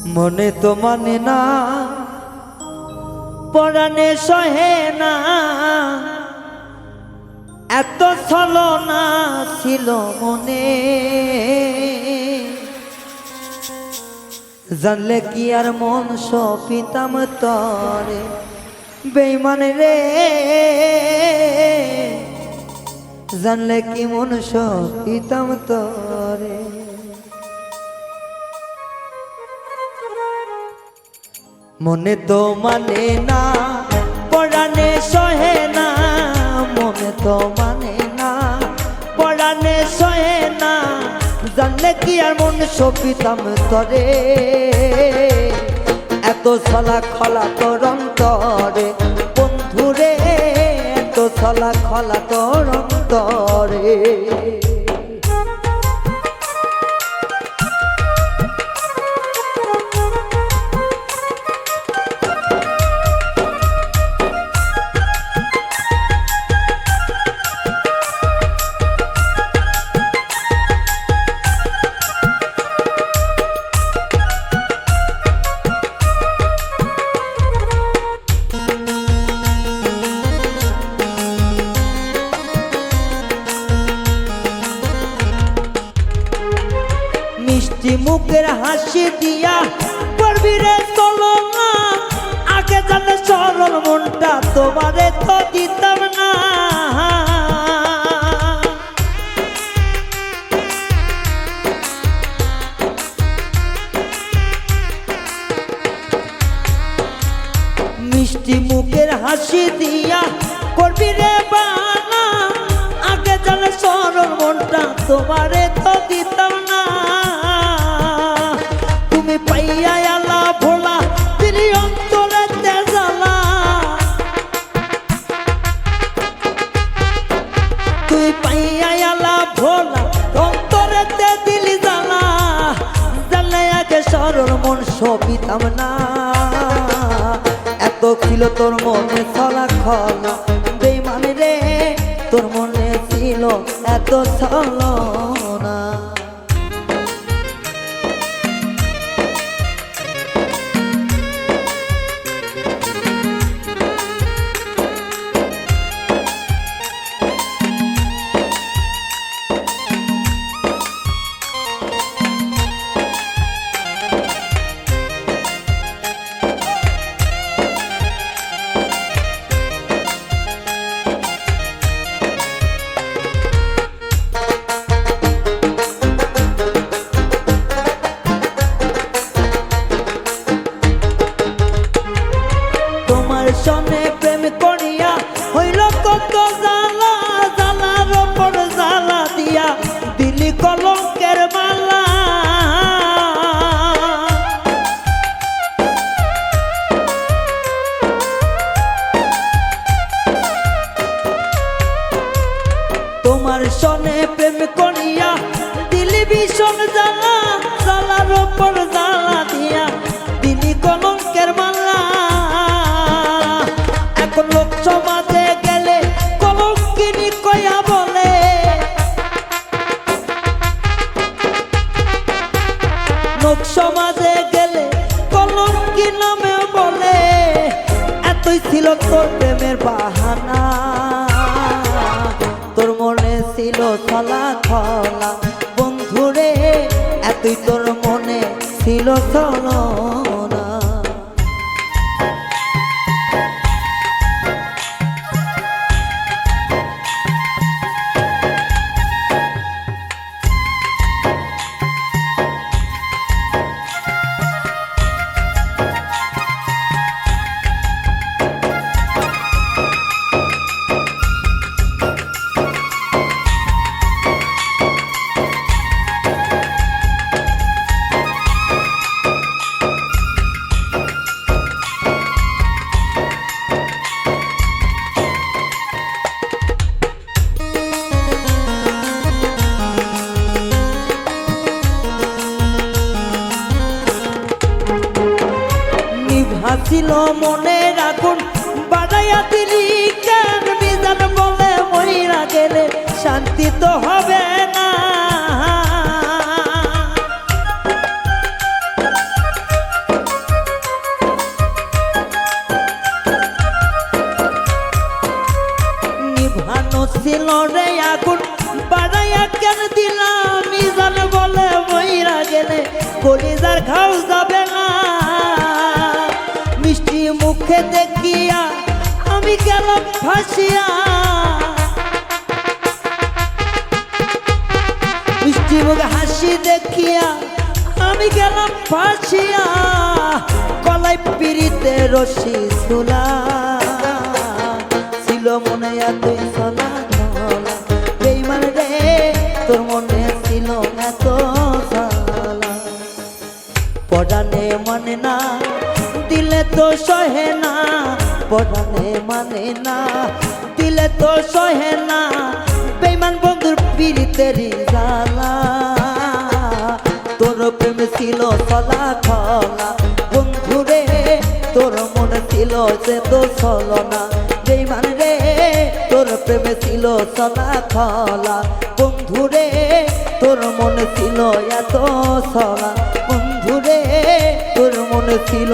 মনে তো মানে না, পরাণে সহে না, এত ছলনা ছিল মনে। জানলে কি আর মন সপিতাম তরে, বেঈমান রে জানলে কি মন সপিতাম তরে। মনে তো মানে না, পরাণে সহে না, মনে তো মানে না, পরাণে সহে না, জানলে কি আর মন সপিতাম তরে। এত ছলা খলা তোর অন্তরে বন্ধুরে, এত ছলা খলা তোর অন্তরে। মিষ্টি মুখের হাসি দিয়া করবি রে তুলনা, আগে জানলে সরল মনটা তোমারে তো দিতাম না। মিষ্টি মুখের হাসি দিয়া করবি রে বানা, আগে জানলে সরল মনটা তোমারে তো দিতাম না। তুমি পাইয়া আলা ভোলা দিলি অন্তরে তেজালা, তুই পাইয়া আলা ভোলা অন্তরে তে দিলি জালা, জানলে আগে সরল মন সপিতাম না। এত ছিল তোর মনে ছলা খলা, বেঈমান রে তোর মনে ছিল এত ছলনা। সনে প্রেম করিয়া হইল কত জ্বালা, জ্বালার ওপর জ্বালা দিয়া দিলি কলঙ্কের মালা। তোমার সনে প্রেম করিয়া দিলি ভীষণ জ্বালা, জ্বালার ওপর জ্বালা দিয়া দিলি কলঙ্কের মালা। লোক সমাজে গেলে কলঙ্কিনী কয়া বলে, লোক সমাজে গেলে কলঙ্কি নামে বলে। এতই ছিল তোর প্রেমের বাহানা, তোর মনে ছিল ছলা খলা বন্ধুরে, এতই তোর মনে ছিল ছলনা। হাসিল মনে রাখুন বাড়াইয়া দিলি কেন, মিজান বলে মইরা গেলে শান্তি তো হবে না। ছিল রে আগুন বাড়াইয়া কেন দিলাম মিজান বলে মইরা গেলে কলিজার খাও যাবে না মিষ্টি মুখে দেখিয়া আমি গেলাম ফাঁসিয়া মিষ্টি মুখে হাসি দেখিয়া আমি গেলাম ফাঁসিয়া গলায় পিড়িতে রশি ঝুলা ছিল মনে এতই চলা চলা বেঈমান রে তোর মনে ছিল এত জ্বালা পরাণে মানে না দিলে তো সহে না পরাণে মানে না দিলে তো সহে না বেঈমান বন্ধুর পিড়িতেরই জ্বালা তোর প্রেম ছিল চলা খলা বন্ধুরে তোর মনে ছিল যে তো চলো না বেঈমান রে তোর প্রেমে ছিল চলা খলা বন্ধুরে তোর মনে ছিল এত চলা বন্ধুরে তোর মনে ছিল